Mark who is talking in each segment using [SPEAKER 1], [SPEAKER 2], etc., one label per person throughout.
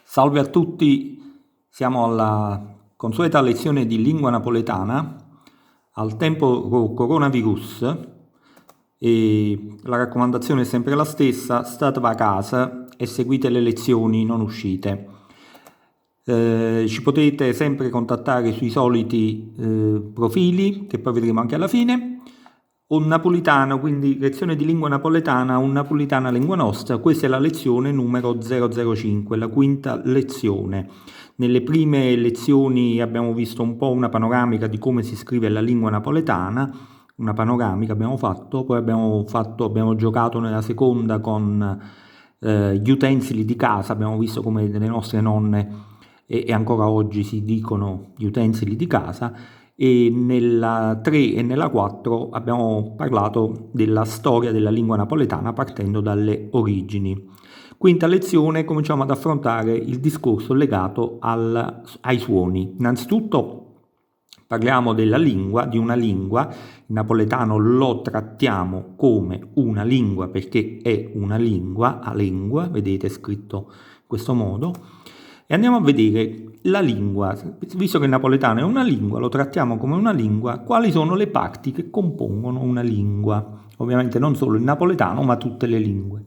[SPEAKER 1] Salve a tutti, siamo alla consueta lezione di lingua napoletana al tempo coronavirus e la raccomandazione è sempre la stessa: state a casa e seguite le lezioni, non uscite. Ci potete sempre contattare sui soliti profili che poi vedremo anche alla fine. Un napolitano, quindi lezione di lingua napoletana, un napolitana lingua nostra. Questa è la lezione numero 005, la quinta lezione. Nelle prime lezioni abbiamo visto un po' una panoramica di come si scrive la lingua napoletana, una panoramica abbiamo fatto, poi abbiamo giocato nella seconda con gli utensili di casa, abbiamo visto come le nostre nonne e ancora oggi si dicono gli utensili di casa. E nella 3 e nella 4 abbiamo parlato della storia della lingua napoletana partendo dalle origini. Quinta lezione, cominciamo ad affrontare il discorso legato ai suoni. Innanzitutto parliamo della lingua, di una lingua. Il napoletano lo trattiamo come una lingua perché è una lingua, a lingua, vedete scritto in questo modo. E andiamo a vedere la lingua, visto che il napoletano è una lingua, lo trattiamo come una lingua, quali sono le parti che compongono una lingua? Ovviamente non solo il napoletano, ma tutte le lingue.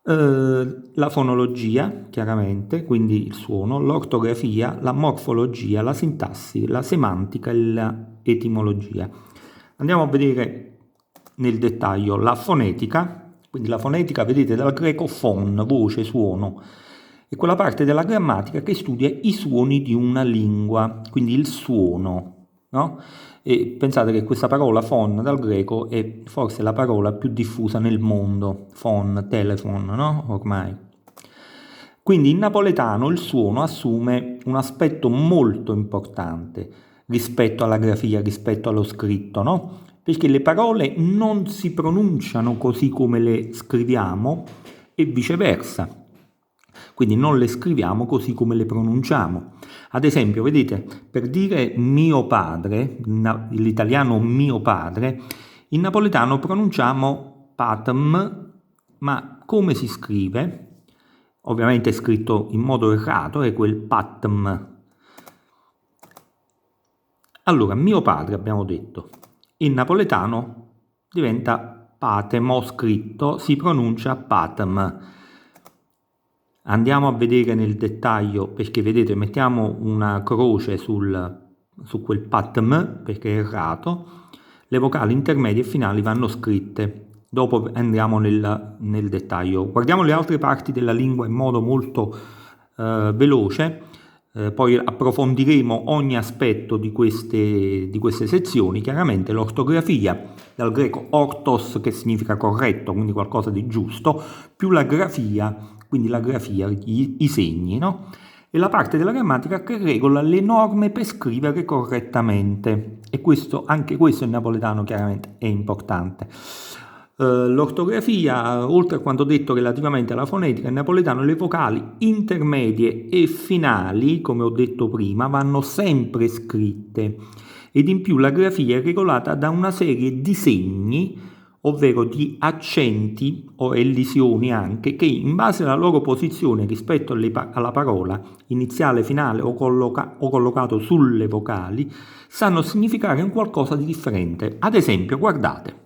[SPEAKER 1] La fonologia, chiaramente, quindi il suono, l'ortografia, la morfologia, la sintassi, la semantica e l'etimologia. Andiamo a vedere nel dettaglio la fonetica, quindi la fonetica, vedete, dal greco fon, voce, suono. È quella parte della grammatica che studia i suoni di una lingua, quindi il suono, no? E pensate che questa parola fon dal greco è forse la parola più diffusa nel mondo, fon, telephone, no? Ormai. Quindi in napoletano il suono assume un aspetto molto importante rispetto alla grafia, rispetto allo scritto, no? Perché le parole non si pronunciano così come le scriviamo e viceversa. Quindi non le scriviamo così come le pronunciamo. Ad esempio, vedete, per dire mio padre, l'italiano mio padre, in napoletano pronunciamo patem, ma come si scrive? Ovviamente è scritto in modo errato, è quel patem. Allora, mio padre abbiamo detto, in napoletano diventa patem, ho scritto, si pronuncia patem. Andiamo a vedere nel dettaglio, perché vedete mettiamo una croce su quel patem perché è errato, le vocali intermedie e finali vanno scritte, dopo andiamo nel dettaglio. Guardiamo le altre parti della lingua in modo molto veloce, poi approfondiremo ogni aspetto di queste sezioni. Chiaramente l'ortografia, dal greco ortos che significa corretto, quindi qualcosa di giusto, più la grafia, quindi la grafia, i segni, no? E la parte della grammatica che regola le norme per scrivere correttamente. E anche questo in napoletano chiaramente è importante. L'ortografia, oltre a quanto detto relativamente alla fonetica, in napoletano le vocali intermedie e finali, come ho detto prima, vanno sempre scritte. Ed in più la grafia è regolata da una serie di segni, ovvero di accenti o elisioni anche, che in base alla loro posizione rispetto alla parola, iniziale, finale o collocato sulle vocali, sanno significare un qualcosa di differente. Ad esempio, guardate,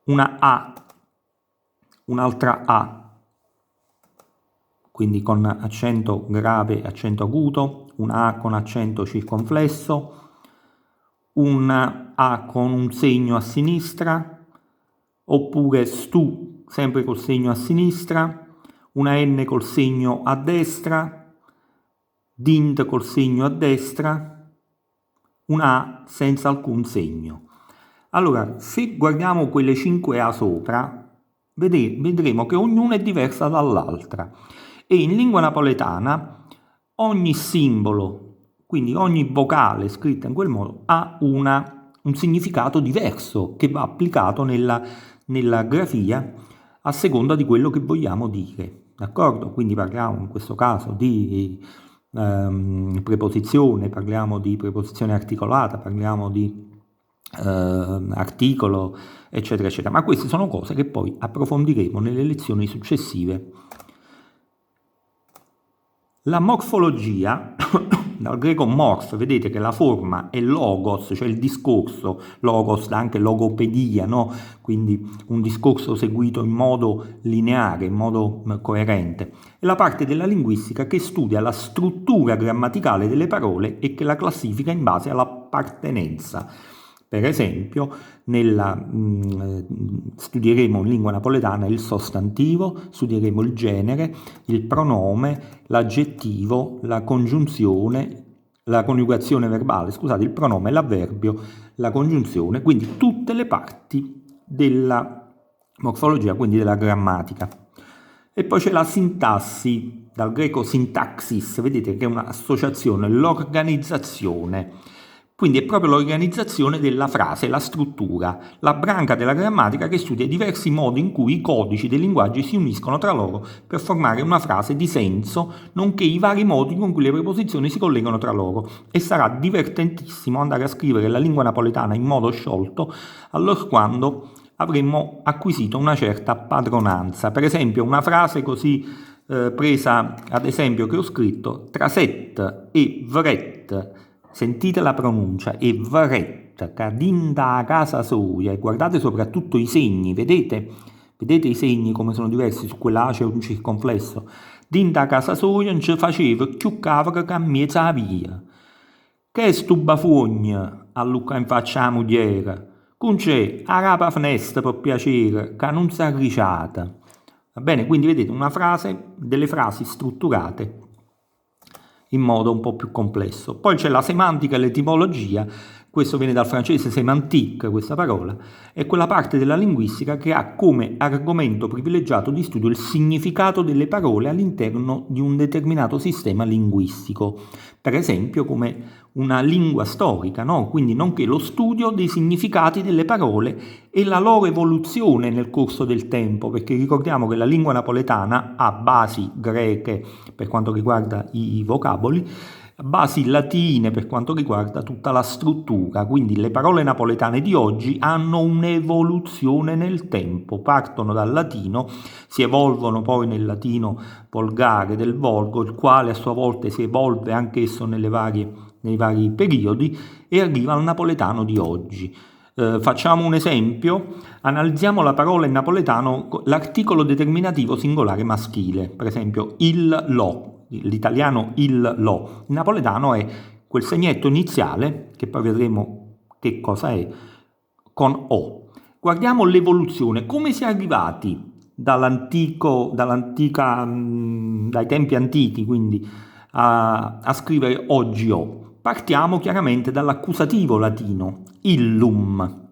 [SPEAKER 1] una A, un'altra A, quindi con accento grave e accento acuto, una A con accento circonflesso, una A con un segno a sinistra, oppure stu, sempre col segno a sinistra, una N col segno a destra, dint col segno a destra, una A senza alcun segno. Allora, se guardiamo quelle 5 A sopra, vedremo che ognuna è diversa dall'altra. E in lingua napoletana ogni simbolo, quindi ogni vocale scritta in quel modo, ha un significato diverso che va applicato nella grafia a seconda di quello che vogliamo dire. D'accordo? Quindi parliamo in questo caso di preposizione, parliamo di preposizione articolata, parliamo di eccetera, eccetera. Ma queste sono cose che poi approfondiremo nelle lezioni successive. La morfologia, dal greco morph, vedete che la forma è logos, cioè il discorso, logos dà anche logopedia, no? Quindi un discorso seguito in modo lineare, in modo coerente. È la parte della linguistica che studia la struttura grammaticale delle parole e che la classifica in base all'appartenenza. Per esempio, studieremo in lingua napoletana il sostantivo, studieremo il genere, il pronome, l'aggettivo, la congiunzione, la coniugazione verbale, scusate, il pronome, l'avverbio, la congiunzione, quindi tutte le parti della morfologia, quindi della grammatica. E poi c'è la sintassi, dal greco sintaxis, vedete che è un'associazione, l'organizzazione. Quindi è proprio l'organizzazione della frase, la struttura, la branca della grammatica che studia i diversi modi in cui i codici dei linguaggi si uniscono tra loro per formare una frase di senso, nonché i vari modi con cui le preposizioni si collegano tra loro. E sarà divertentissimo andare a scrivere la lingua napoletana in modo sciolto, allorquando avremmo acquisito una certa padronanza. Per esempio, una frase così presa ad esempio che ho scritto: traset e vret, sentite la pronuncia, e vret, cadinda a casa soia, e guardate soprattutto i segni, vedete i segni come sono diversi, su quella A c'è un circonflesso. Dinda a casa soia non ci faceva più cavolo che a mezza via. Che è stu bafugno a Luca in faccia a mogliere? Con c'è a rapa finestra per piacere, che non sa ricciata. Va bene, quindi vedete una frase, delle frasi strutturate in modo un po' più complesso. Poi c'è la semantica e l'etimologia, questo viene dal francese sémantique, questa parola, è quella parte della linguistica che ha come argomento privilegiato di studio il significato delle parole all'interno di un determinato sistema linguistico, per esempio come una lingua storica, no? Quindi nonché lo studio dei significati delle parole e la loro evoluzione nel corso del tempo, perché ricordiamo che la lingua napoletana ha basi greche per quanto riguarda i vocaboli, basi latine per quanto riguarda tutta la struttura, quindi le parole napoletane di oggi hanno un'evoluzione nel tempo, partono dal latino, si evolvono poi nel latino volgare del volgo, il quale a sua volta si evolve anch'esso nei vari periodi e arriva al napoletano di oggi. Facciamo un esempio, analizziamo la parola in napoletano, l'articolo determinativo singolare maschile, per esempio il lo, l'italiano il lo, il napoletano è quel segnetto iniziale, che poi vedremo che cosa è, con o. Guardiamo l'evoluzione, come si è arrivati dai tempi antichi, quindi a scrivere oggi o. Partiamo chiaramente dall'accusativo latino, illum.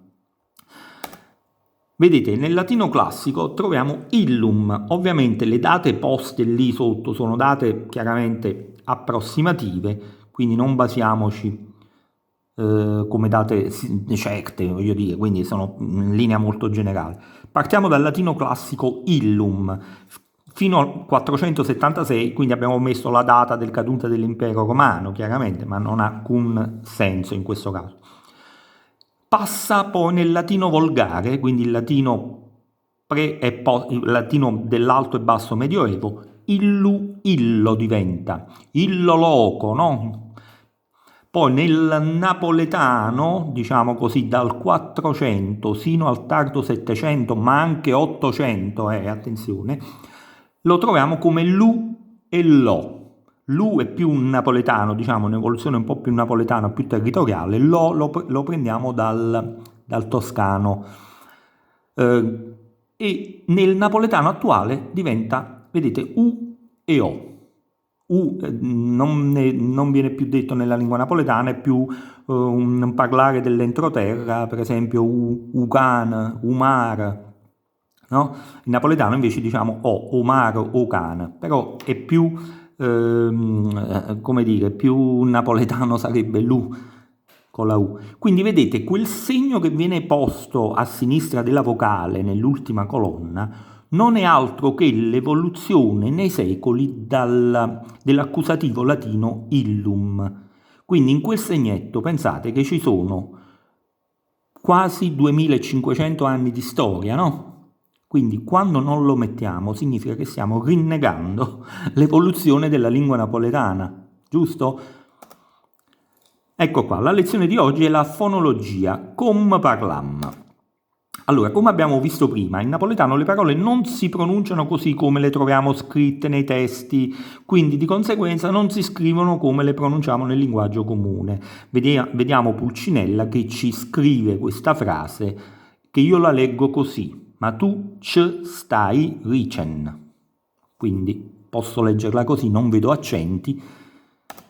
[SPEAKER 1] Vedete, nel latino classico troviamo illum, ovviamente le date poste lì sotto sono date chiaramente approssimative, quindi non basiamoci come date certe, voglio dire, quindi sono in linea molto generale. Partiamo dal latino classico illum, fino al 476, quindi abbiamo messo la data del caduta dell'impero romano, chiaramente, ma non ha alcun senso in questo caso. Passa poi nel latino volgare, quindi il latino dell'alto e basso medioevo, illo diventa, illo loco, no? Poi nel napoletano, diciamo così, dal 400 sino al tardo 700, ma anche 800, attenzione, lo troviamo come lu e lo. Lu è più napoletano, diciamo un'evoluzione un po' più napoletana, più territoriale, lo prendiamo dal toscano. E nel napoletano attuale diventa, vedete, u e o. Non viene più detto nella lingua napoletana, è più un parlare dell'entroterra, per esempio ucan, umar, no? In napoletano invece diciamo o, omar, ocan, però è più, come dire, più napoletano sarebbe lu, con la U. Quindi vedete quel segno che viene posto a sinistra della vocale nell'ultima colonna non è altro che l'evoluzione nei secoli dell'accusativo latino illum. Quindi in quel segnetto pensate che ci sono quasi 2500 anni di storia, no? Quindi quando non lo mettiamo significa che stiamo rinnegando l'evoluzione della lingua napoletana, giusto? Ecco qua, la lezione di oggi è la fonologia, com parlam. Allora, come abbiamo visto prima, in napoletano le parole non si pronunciano così come le troviamo scritte nei testi, quindi di conseguenza non si scrivono come le pronunciamo nel linguaggio comune. Vediamo Pulcinella che ci scrive questa frase, che io la leggo così: ma tu ci stai ricen. Quindi posso leggerla così, non vedo accenti,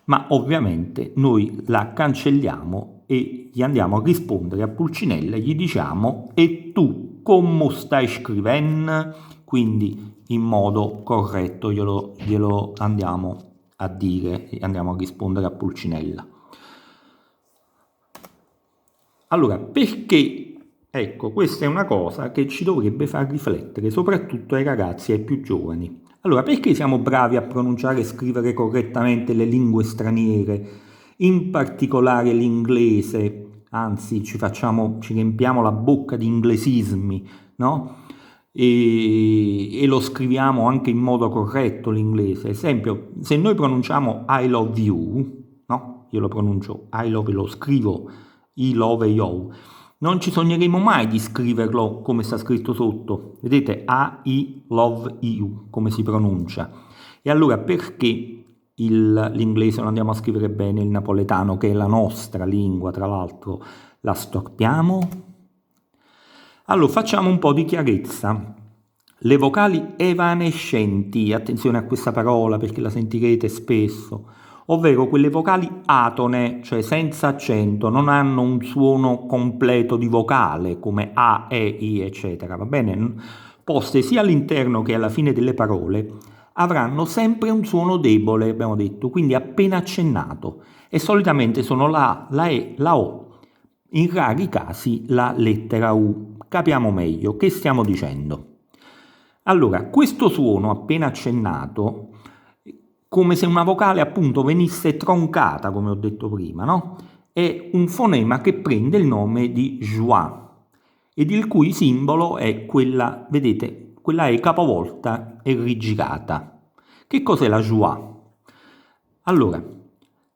[SPEAKER 1] ma ovviamente noi la cancelliamo e gli andiamo a rispondere a Pulcinella e gli diciamo: e tu come stai scrivendo? Quindi in modo corretto glielo andiamo a dire e andiamo a rispondere a Pulcinella. Allora, perché? Ecco, questa è una cosa che ci dovrebbe far riflettere, soprattutto ai ragazzi e ai più giovani. Allora, perché siamo bravi a pronunciare e scrivere correttamente le lingue straniere, in particolare l'inglese, anzi ci riempiamo la bocca di inglesismi, no? E lo scriviamo anche in modo corretto l'inglese. Esempio, se noi pronunciamo I love you, no? Io lo pronuncio I love, lo scrivo I love you, non ci sogneremo mai di scriverlo come sta scritto sotto. Vedete, I love you, come si pronuncia. E allora perché l'inglese non andiamo a scrivere bene, il napoletano, che è la nostra lingua, tra l'altro, la storpiamo? Allora, facciamo un po' di chiarezza. Le vocali evanescenti, attenzione a questa parola perché la sentirete spesso, ovvero quelle vocali atone, cioè senza accento, non hanno un suono completo di vocale come A, E, I, eccetera, va bene? Poste sia all'interno che alla fine delle parole avranno sempre un suono debole, abbiamo detto, quindi appena accennato, e solitamente sono la A, la E, la O, in rari casi la lettera U. Capiamo meglio, che stiamo dicendo? Allora, questo suono appena accennato, come se una vocale appunto venisse troncata, come ho detto prima, no? È un fonema che prende il nome di joie ed il cui simbolo è quella, vedete, quella è capovolta e rigirata. Che cos'è la joie? Allora,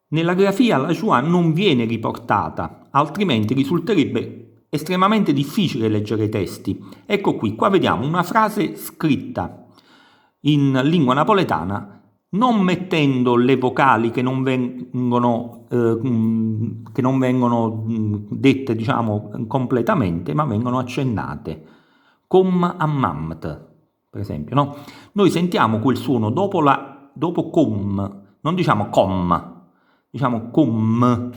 [SPEAKER 1] nella grafia la joie non viene riportata, altrimenti risulterebbe estremamente difficile leggere i testi. Ecco qui, qua vediamo una frase scritta in lingua napoletana non mettendo le vocali che non vengono dette, diciamo, completamente, ma vengono accennate. Com ammamt, per esempio, no? Noi sentiamo quel suono dopo com, non diciamo com, diciamo com,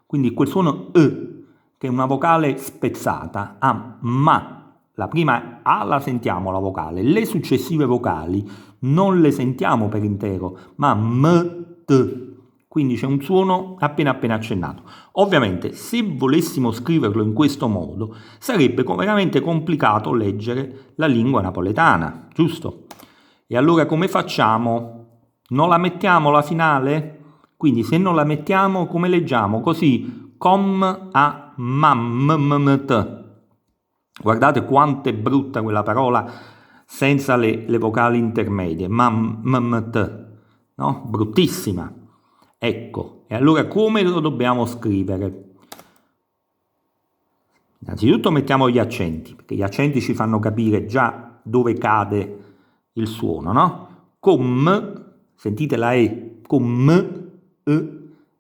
[SPEAKER 1] quindi quel suono che è una vocale spezzata, a ma. La prima A la sentiamo la vocale, le successive vocali non le sentiamo per intero, ma t. Quindi c'è un suono appena accennato. Ovviamente se volessimo scriverlo in questo modo sarebbe veramente complicato leggere la lingua napoletana, giusto? E allora come facciamo? Non la mettiamo la finale? Quindi se non la mettiamo come leggiamo? Così, com a mammt. Guardate quanto è brutta quella parola senza le vocali intermedie, mammt, no? Bruttissima. Ecco, e allora come lo dobbiamo scrivere? Innanzitutto mettiamo gli accenti, perché gli accenti ci fanno capire già dove cade il suono, no? Com, sentite la E, com,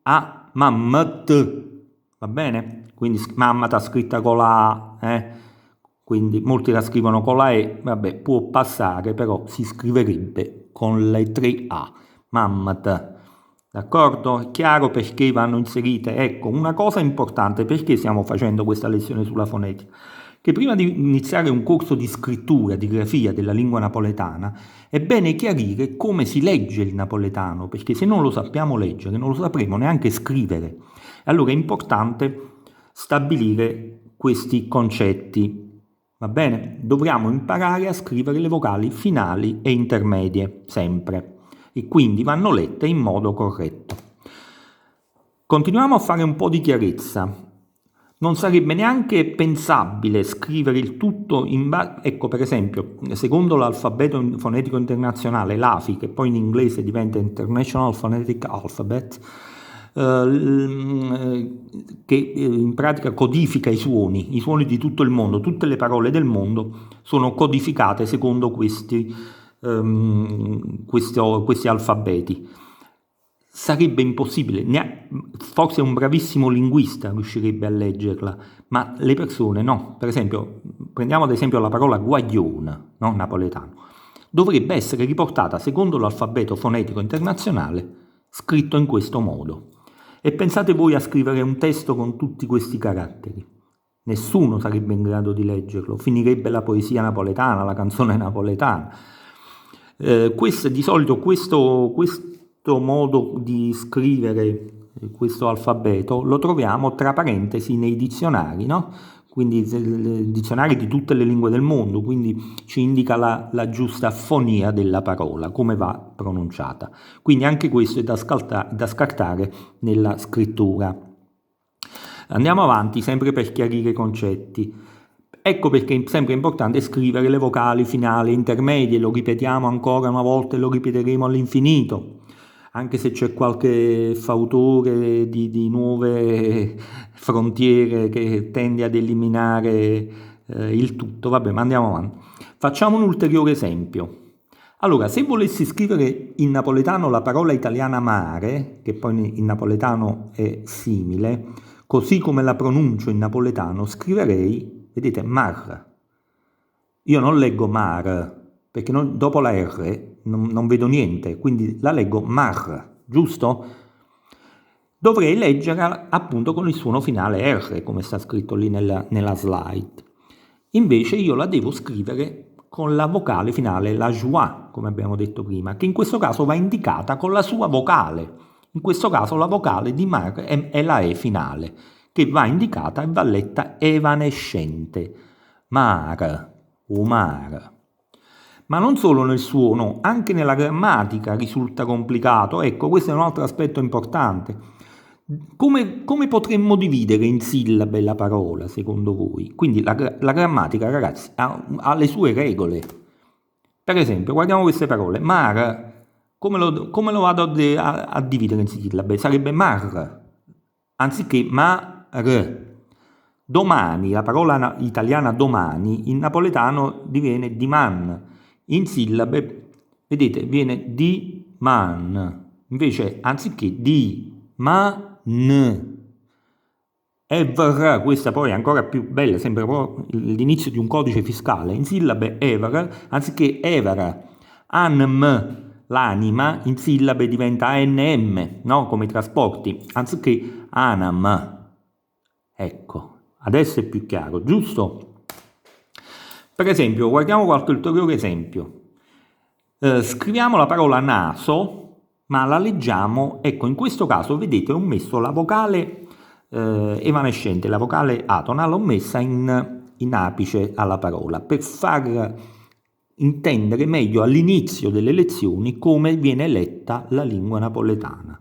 [SPEAKER 1] a, mammat, va bene? Quindi mammata scritta con la A, quindi molti la scrivono con la E, vabbè, può passare, però si scriverebbe con le 3 A, mammat, d'accordo? È chiaro perché vanno inserite? Ecco, una cosa importante, perché stiamo facendo questa lezione sulla fonetica? Che prima di iniziare un corso di scrittura, di grafia della lingua napoletana, è bene chiarire come si legge il napoletano, perché se non lo sappiamo leggere, non lo sapremo neanche scrivere. Allora è importante stabilire questi concetti. Va bene? Dovremo imparare a scrivere le vocali finali e intermedie, sempre, e quindi vanno lette in modo corretto. Continuiamo a fare un po' di chiarezza. Non sarebbe neanche pensabile scrivere il tutto tutto ecco, per esempio, secondo l'alfabeto fonetico internazionale, l'AFI, che poi in inglese diventa International Phonetic Alphabet, che in pratica codifica i suoni di tutto il mondo, tutte le parole del mondo sono codificate secondo questi alfabeti. Sarebbe impossibile, forse un bravissimo linguista riuscirebbe a leggerla, ma le persone no. Per esempio, prendiamo ad esempio la parola guaglione, no? Napoletano. Dovrebbe essere riportata secondo l'alfabeto fonetico internazionale, scritto in questo modo. E pensate voi a scrivere un testo con tutti questi caratteri. Nessuno sarebbe in grado di leggerlo, finirebbe la poesia napoletana, la canzone napoletana. Di solito questo modo di scrivere questo alfabeto lo troviamo tra parentesi nei dizionari, no? Quindi dizionari di tutte le lingue del mondo, quindi ci indica la giusta fonia della parola, come va pronunciata. Quindi anche questo è da scartare nella scrittura. Andiamo avanti, sempre per chiarire i concetti. Ecco perché è sempre importante scrivere le vocali finali, intermedie, lo ripetiamo ancora una volta e lo ripeteremo all'infinito. Anche se c'è qualche fautore di nuove frontiere che tende ad eliminare il tutto, vabbè, ma andiamo avanti. Facciamo un ulteriore esempio. Allora, se volessi scrivere in napoletano la parola italiana mare, che poi in napoletano è simile, così come la pronuncio in napoletano, scriverei, vedete, mar. Io non leggo mar, perché dopo la R non vedo niente, quindi la leggo mar, giusto? Dovrei leggerla appunto con il suono finale R, come sta scritto lì nella slide. Invece io la devo scrivere con la vocale finale, la schwa, come abbiamo detto prima, che in questo caso va indicata con la sua vocale. In questo caso la vocale di mar è la E finale, che va indicata e va letta evanescente. Mar, o mar. Ma non solo nel suono, anche nella grammatica risulta complicato. Ecco, questo è un altro aspetto importante. Come potremmo dividere in sillabe la parola, secondo voi? Quindi la grammatica, ragazzi, ha le sue regole. Per esempio, guardiamo queste parole. Mar, come lo vado a dividere in sillabe? Sarebbe mar, anziché mar. Domani, la parola italiana domani, in napoletano diviene diman. In sillabe, vedete, viene di man, invece anziché di ma n. Ever, questa poi è ancora più bella, sembra proprio l'inizio di un codice fiscale. In sillabe ever, anziché ever. Anm, l'anima, in sillabe diventa anm, no? Come i trasporti, anziché anam. Ecco, adesso è più chiaro, giusto? Per esempio, guardiamo qualche ulteriore esempio. Scriviamo la parola naso, ma la leggiamo, ecco, in questo caso, vedete, ho messo la vocale evanescente, la vocale atona, l'ho messa in apice alla parola, per far intendere meglio all'inizio delle lezioni come viene letta la lingua napoletana.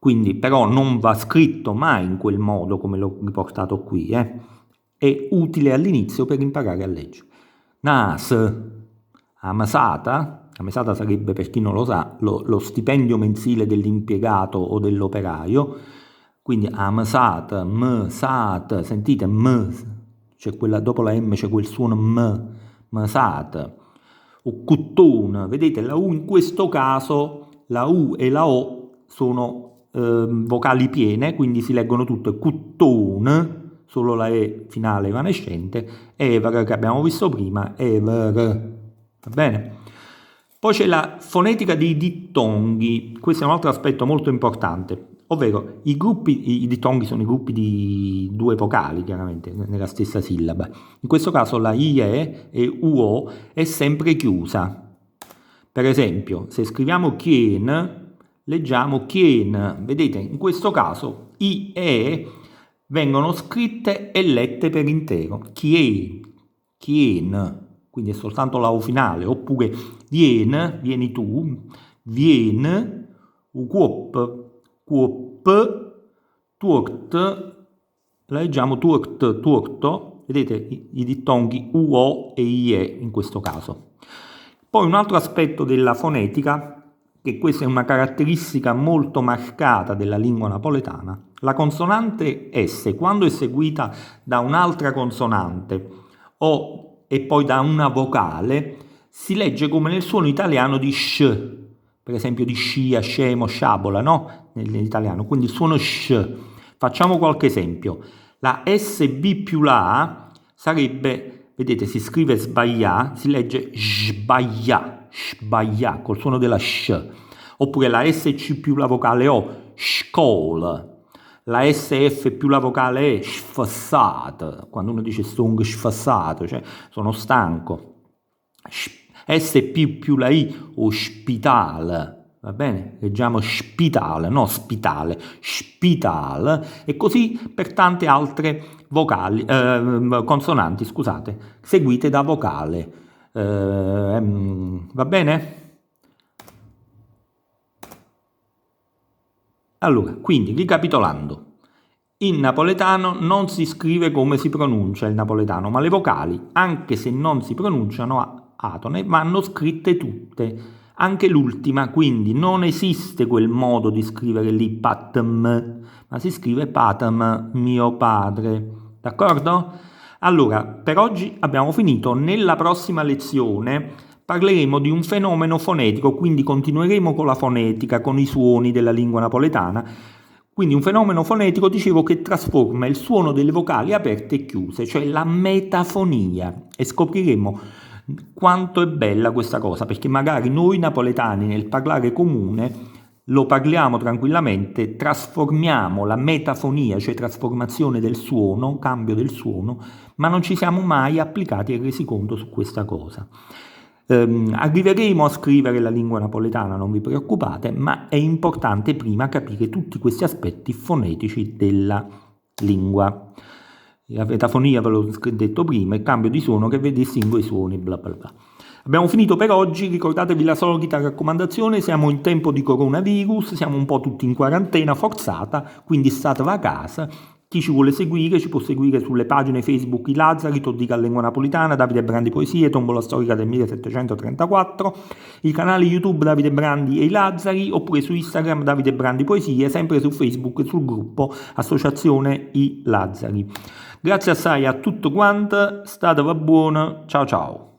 [SPEAKER 1] Quindi, però, non va scritto mai in quel modo come l'ho riportato qui, È utile all'inizio per imparare a leggere. Nas, a mesata sarebbe, per chi non lo sa, lo stipendio mensile dell'impiegato o dell'operaio, quindi a mesat, sentite, c'è dopo la M c'è quel suono mesat, o cuttun, vedete la U in questo caso, la U e la O sono vocali piene, quindi si leggono tutte cuttun, solo la E finale evanescente, ever che abbiamo visto prima, ever, va bene? Poi c'è la fonetica dei dittonghi, questo è un altro aspetto molto importante, ovvero i dittonghi sono i gruppi di due vocali, chiaramente, nella stessa sillaba. In questo caso la IE e UO è sempre chiusa. Per esempio, se scriviamo chien, leggiamo chien, vedete, in questo caso IE vengono scritte e lette per intero, chien, quindi è soltanto la O finale, oppure vieni tu, vien, quop, tuoct, la leggiamo tuoct, tuorto, vedete i dittonghi UO e IE in questo caso. Poi un altro aspetto della fonetica, che questa è una caratteristica molto marcata della lingua napoletana, la consonante S, quando è seguita da un'altra consonante e poi da una vocale, si legge come nel suono italiano di sh, per esempio di scia, scemo, sciabola, no? Nell'italiano, quindi il suono sh. Facciamo qualche esempio. La SB più la A sarebbe, vedete, si scrive sbaglià, si legge sbaglià, sbaglià, col suono della sh. Oppure la SC più la vocale O, skol. La SF più la vocale E, sfassata. Quando uno dice sono sfassato, cioè sono stanco. SP più la I, ospitale. Va bene? Leggiamo spitale, no spitale, spital, e così per tante altre vocali, consonanti, scusate, seguite da vocale. Va bene? Allora, quindi, ricapitolando, in napoletano non si scrive come si pronuncia il napoletano, ma le vocali, anche se non si pronunciano atone, vanno scritte tutte, anche l'ultima, quindi non esiste quel modo di scrivere lì patm, ma si scrive patam, mio padre, d'accordo? Allora, per oggi abbiamo finito. Nella prossima lezione parleremo di un fenomeno fonetico, quindi continueremo con la fonetica, con i suoni della lingua napoletana. Quindi un fenomeno fonetico, dicevo, che trasforma il suono delle vocali aperte e chiuse, cioè la metafonia, e scopriremo quanto è bella questa cosa, perché magari noi napoletani nel parlare comune lo parliamo tranquillamente, trasformiamo la metafonia, cioè trasformazione del suono, cambio del suono, ma non ci siamo mai applicati e resi conto su questa cosa. Arriveremo a scrivere la lingua napoletana, non vi preoccupate, ma è importante prima capire tutti questi aspetti fonetici della lingua. La metafonia ve l'ho detto prima, il cambio di suono che distingue i suoni, bla bla bla. Abbiamo finito per oggi, ricordatevi la solita raccomandazione, siamo in tempo di coronavirus, siamo un po' tutti in quarantena forzata, quindi state a casa. Chi ci vuole seguire ci può seguire sulle pagine Facebook I Lazzari, Toddica Lingua Napolitana, Davide Brandi Poesie, Tombola Storica del 1734, i canali YouTube Davide Brandi e I Lazzari, oppure su Instagram Davide Brandi Poesie, sempre su Facebook sul gruppo Associazione I Lazzari. Grazie assai a tutto quanto, state buono, ciao ciao.